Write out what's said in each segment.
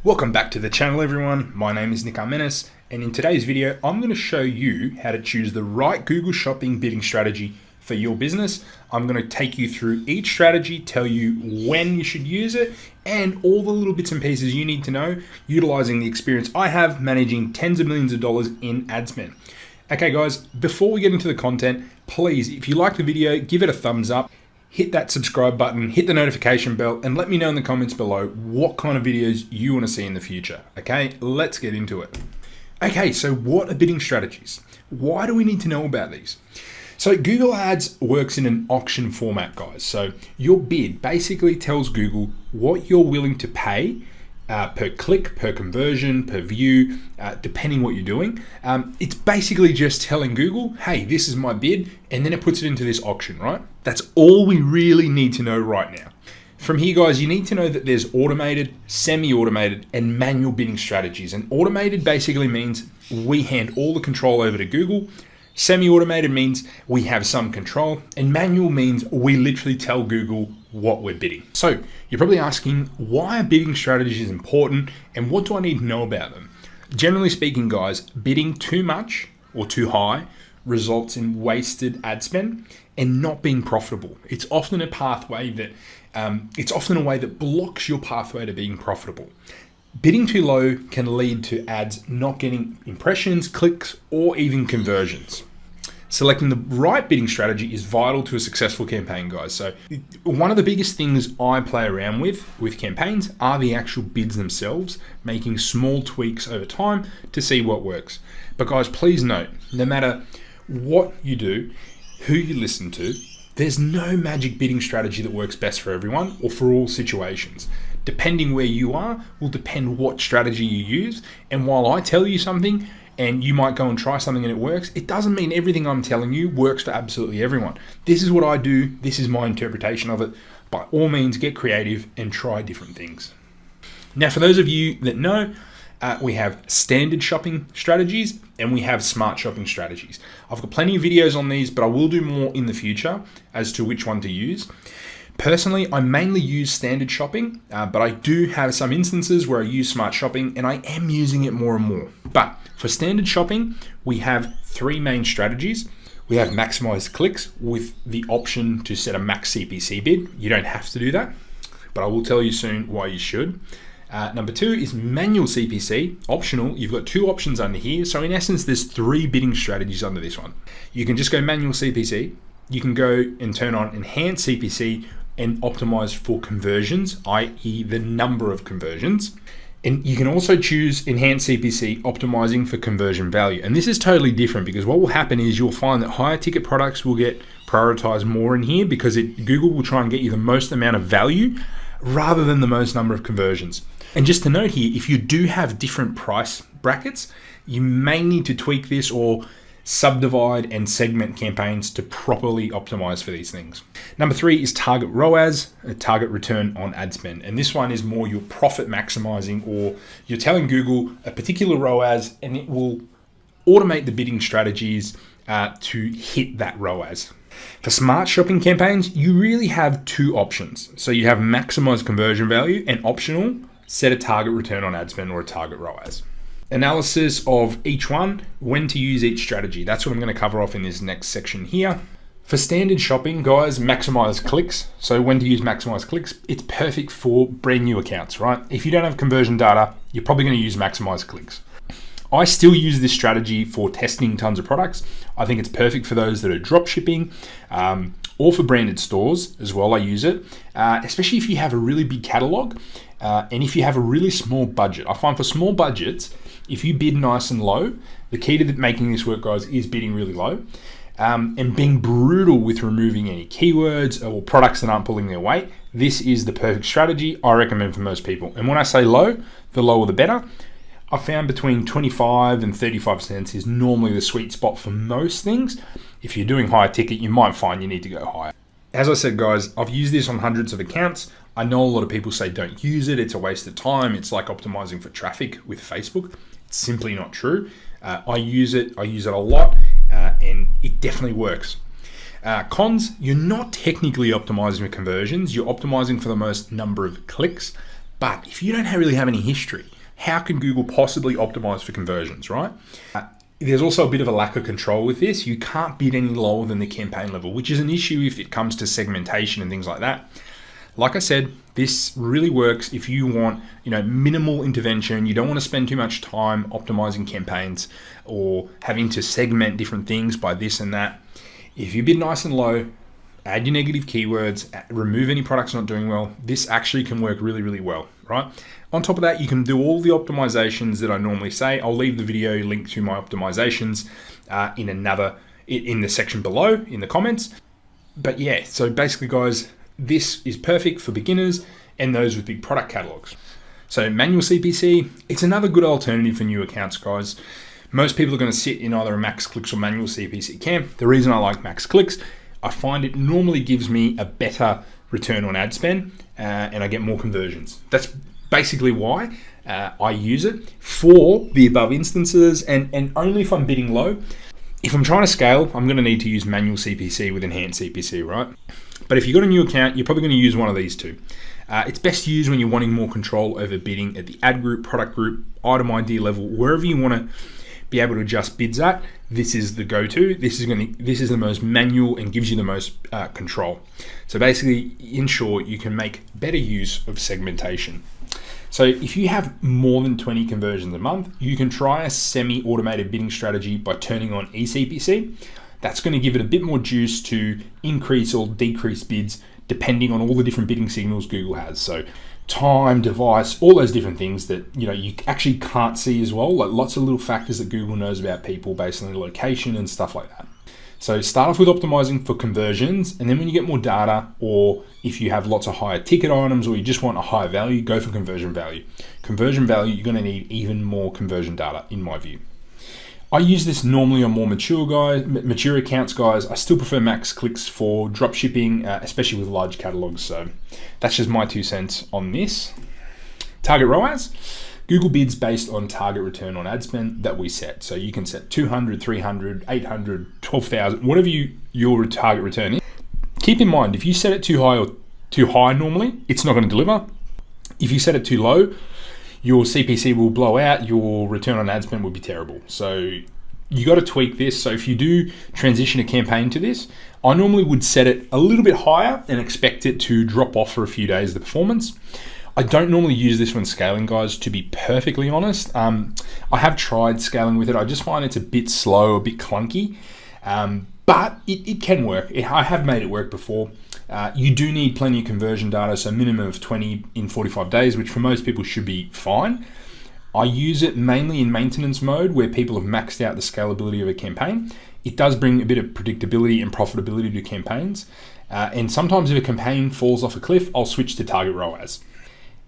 Welcome back to the channel, everyone. My name is Nick Armenis, and in today's video I'm going to show you how to choose the right Google Shopping bidding strategy for your business. I'm going to take you through each strategy, tell you when you should use it, and all the little bits and pieces you need to know utilizing the experience I have managing tens of millions of dollars in ad spend. Okay guys, before we get into the content, please, if you like the video, give it a thumbs up. Hit that subscribe button, hit the notification bell, and let me know in the comments below what kind of videos you want to see in the future. Okay, let's get into it. Okay, so what are bidding strategies? Why do we need to know about these? So Google Ads works in an auction format, guys. So your bid basically tells Google what you're willing to pay per click, per conversion, per view, depending what you're doing. It's basically just telling Google, hey, this is my bid, and then it puts it into this auction, right? That's all we really need to know right now. From here, guys, you need to know that there's automated, semi-automated, and manual bidding strategies. And automated basically means we hand all the control over to Google. Semi-automated means we have some control, and manual means we literally tell Google what we're bidding. So you're probably asking, why are bidding strategies important and what do I need to know about them? Generally speaking, guys, bidding too much or too high results in wasted ad spend and not being profitable. It's often a way that blocks your pathway to being profitable. Bidding too low can lead to ads not getting impressions, clicks, or even conversions. Selecting the right bidding strategy is vital to a successful campaign, guys. So one of the biggest things I play around with campaigns are the actual bids themselves, making small tweaks over time to see what works. But guys, please note, no matter what you do, who you listen to, there's no magic bidding strategy that works best for everyone or for all situations. Depending where you are will depend what strategy you use. And while I tell you something and you might go and try something and it works, it doesn't mean everything I'm telling you works for absolutely everyone. This is what I do. This is my interpretation of it. By all means, get creative and try different things. Now, for those of you that know, we have standard shopping strategies and we have smart shopping strategies. I've got plenty of videos on these, but I will do more in the future as to which one to use. Personally, I mainly use standard shopping, but I do have some instances where I use smart shopping and I am using it more and more. But for standard shopping, we have three main strategies. We have maximize clicks with the option to set a max CPC bid. You don't have to do that, but I will tell you soon why you should. Number two is manual CPC, optional. You've got two options under here. So in essence, there's three bidding strategies under this one. You can just go manual CPC. You can go and turn on enhanced CPC and optimize for conversions, i.e. the number of conversions. And you can also choose enhanced CPC, optimizing for conversion value. And this is totally different because what will happen is you'll find that higher ticket products will get prioritized more in here because Google will try and get you the most amount of value rather than the most number of conversions. And just to note here, if you do have different price brackets, you may need to tweak this or subdivide and segment campaigns to properly optimize for these things. Number three is target ROAS, a target return on ad spend. And this one is more your profit maximizing, or you're telling Google a particular ROAS and it will automate the bidding strategies to hit that ROAS. For smart shopping campaigns, you really have two options. So you have maximize conversion value and optional, set a target return on ad spend or a target ROAS. Analysis of each one, when to use each strategy. That's what I'm going to cover off in this next section here. For standard shopping, guys, maximize clicks. So when to use maximize clicks, it's perfect for brand new accounts, right? If you don't have conversion data, you're probably going to use maximize clicks. I still use this strategy for testing tons of products. I think it's perfect for those that are drop shipping or for branded stores as well. I use it, especially if you have a really big catalog and if you have a really small budget. I find for small budgets, if you bid nice and low, the key to making this work, guys, is bidding really low and being brutal with removing any keywords or products that aren't pulling their weight. This is the perfect strategy I recommend for most people. And when I say low, the lower the better. I found between 25 and 35 cents is normally the sweet spot for most things. If you're doing higher ticket, you might find you need to go higher. As I said, guys, I've used this on hundreds of accounts. I know a lot of people say don't use it. It's a waste of time. It's like optimizing for traffic with Facebook. It's simply not true. I use it a lot and it definitely works. Cons, you're not technically optimizing for conversions. You're optimizing for the most number of clicks. But if you don't really have any history, how can Google possibly optimize for conversions, right? There's also a bit of a lack of control with this. You can't bid any lower than the campaign level, which is an issue if it comes to segmentation and things like that. Like I said, this really works if you want, minimal intervention. You don't want to spend too much time optimizing campaigns or having to segment different things by this and that. If you bid nice and low, add your negative keywords, remove any products not doing well, this actually can work really, really well, right? On top of that, you can do all the optimizations that I normally say. I'll leave the video link to my optimizations in the section below in the comments. But yeah, so basically guys, this is perfect for beginners and those with big product catalogs. So manual CPC, it's another good alternative for new accounts, guys. Most people are going to sit in either a max clicks or manual CPC camp. The reason I like max clicks, I find it normally gives me a better return on ad spend and I get more conversions. That's basically why I use it for the above instances and only if I'm bidding low. If I'm trying to scale, I'm going to need to use manual CPC with enhanced CPC, right? But if you've got a new account, you're probably going to use one of these two. It's best used when you're wanting more control over bidding at the ad group, product group, item ID level, wherever you want to be able to adjust bids at. This is the go-to. This is the most manual and gives you the most control. So basically, in short, you can make better use of segmentation. So if you have more than 20 conversions a month, you can try a semi-automated bidding strategy by turning on eCPC. That's going to give it a bit more juice to increase or decrease bids depending on all the different bidding signals Google has. So time, device, all those different things that you actually can't see as well, like lots of little factors that Google knows about people based on their location and stuff like that. So start off with optimizing for conversions, and then when you get more data, or if you have lots of higher ticket items or you just want a higher value, go for conversion value. Conversion value, you're going to need even more conversion data in my view. I use this normally on more mature accounts, guys. I still prefer max clicks for drop shipping, especially with large catalogs. So that's just my 2 cents on this. Target ROAS. Google bids based on target return on ad spend that we set. So you can set 200, 300, 800, 12,000, whatever your target return is. Keep in mind, if you set it too high normally, it's not going to deliver. If you set it too low, your CPC will blow out, your return on ad spend will be terrible. So you got to tweak this. So if you do transition a campaign to this, I normally would set it a little bit higher and expect it to drop off for a few days, the performance. I don't normally use this when scaling, guys, to be perfectly honest. I have tried scaling with it. I just find it's a bit slow, a bit clunky, but it can work. I have made it work before. You do need plenty of conversion data, so minimum of 20 in 45 days, which for most people should be fine. I use it mainly in maintenance mode where people have maxed out the scalability of a campaign. It does bring a bit of predictability and profitability to campaigns. And sometimes if a campaign falls off a cliff, I'll switch to target ROAS.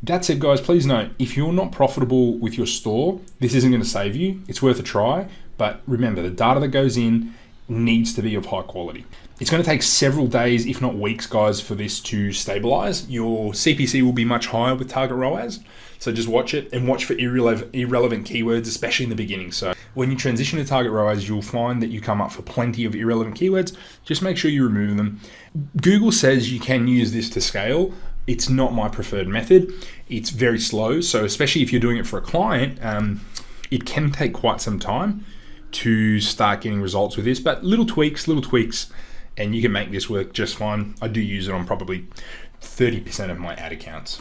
That said, guys, please note, if you're not profitable with your store, this isn't going to save you. It's worth a try, but remember, the data that goes in needs to be of high quality. It's going to take several days, if not weeks, guys, for this to stabilize. Your CPC will be much higher with target ROAS, so just watch it and watch for irrelevant keywords, especially in the beginning. So when you transition to target ROAS, you'll find that you come up for plenty of irrelevant keywords. Just make sure you remove them. Google says you can use this to scale. It's not my preferred method. It's very slow. So especially if you're doing it for a client, it can take quite some time to start getting results with this, but little tweaks, and you can make this work just fine. I do use it on probably 30% of my ad accounts.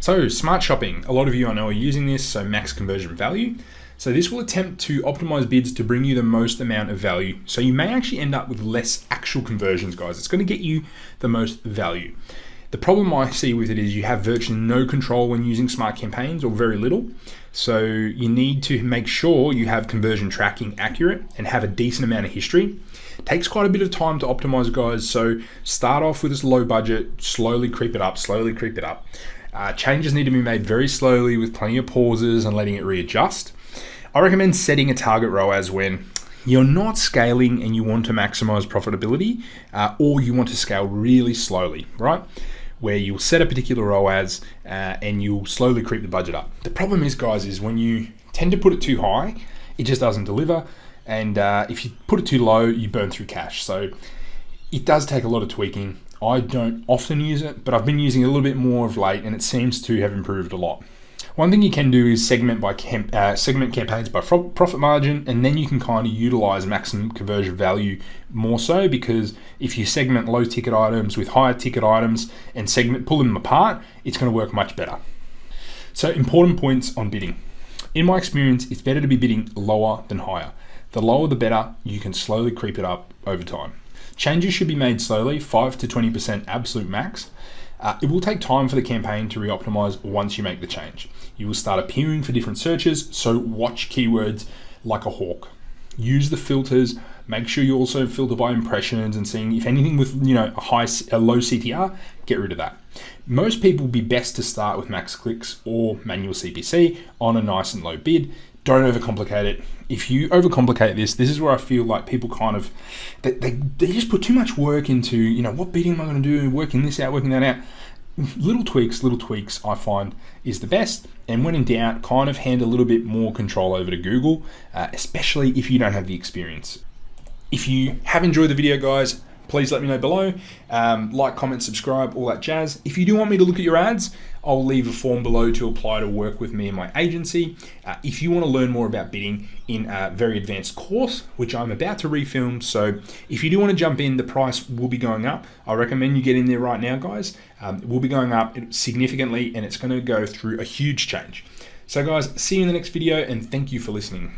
So smart shopping. A lot of you I know are using this, so max conversion value. So this will attempt to optimize bids to bring you the most amount of value. So you may actually end up with less actual conversions, guys. It's going to get you the most value. The problem I see with it is you have virtually no control when using smart campaigns, or very little. So you need to make sure you have conversion tracking accurate and have a decent amount of history. It takes quite a bit of time to optimize, guys. So start off with this low budget, slowly creep it up. Changes need to be made very slowly with plenty of pauses and letting it readjust. I recommend setting a target ROAS when you're not scaling and you want to maximize profitability, or you want to scale really slowly, right? Where you'll set a particular ROAS and you'll slowly creep the budget up. The problem is, guys, is when you tend to put it too high, it just doesn't deliver. And if you put it too low, you burn through cash. So it does take a lot of tweaking. I don't often use it, but I've been using it a little bit more of late, and it seems to have improved a lot. One thing you can do is segment campaigns by profit margin, and then you can kind of utilize maximum conversion value more so, because if you segment low ticket items with higher ticket items and pull them apart, it's going to work much better. So important points on bidding. In my experience, it's better to be bidding lower than higher. The lower the better, you can slowly creep it up over time. Changes should be made slowly, 5 to 20% absolute max. It will take time for the campaign to re-optimize once you make the change. You will start appearing for different searches, so watch keywords like a hawk. Use the filters. Make sure you also filter by impressions and seeing if anything with a low CTR, get rid of that. Most people will be best to start with max clicks or manual CPC on a nice and low bid. Don't overcomplicate it. If you overcomplicate this is where I feel like people kind of, they just put too much work into, what bidding am I going to do, working this out, working that out. Little tweaks I find is the best. And when in doubt, kind of hand a little bit more control over to Google, especially if you don't have the experience. If you have enjoyed the video, guys, please let me know below. Like, comment, subscribe, all that jazz. If you do want me to look at your ads, I'll leave a form below to apply to work with me and my agency. If you want to learn more about bidding in a very advanced course, which I'm about to refilm, so if you do want to jump in, the price will be going up. I recommend you get in there right now, guys. It will be going up significantly, and it's going to go through a huge change. So guys, see you in the next video, and thank you for listening.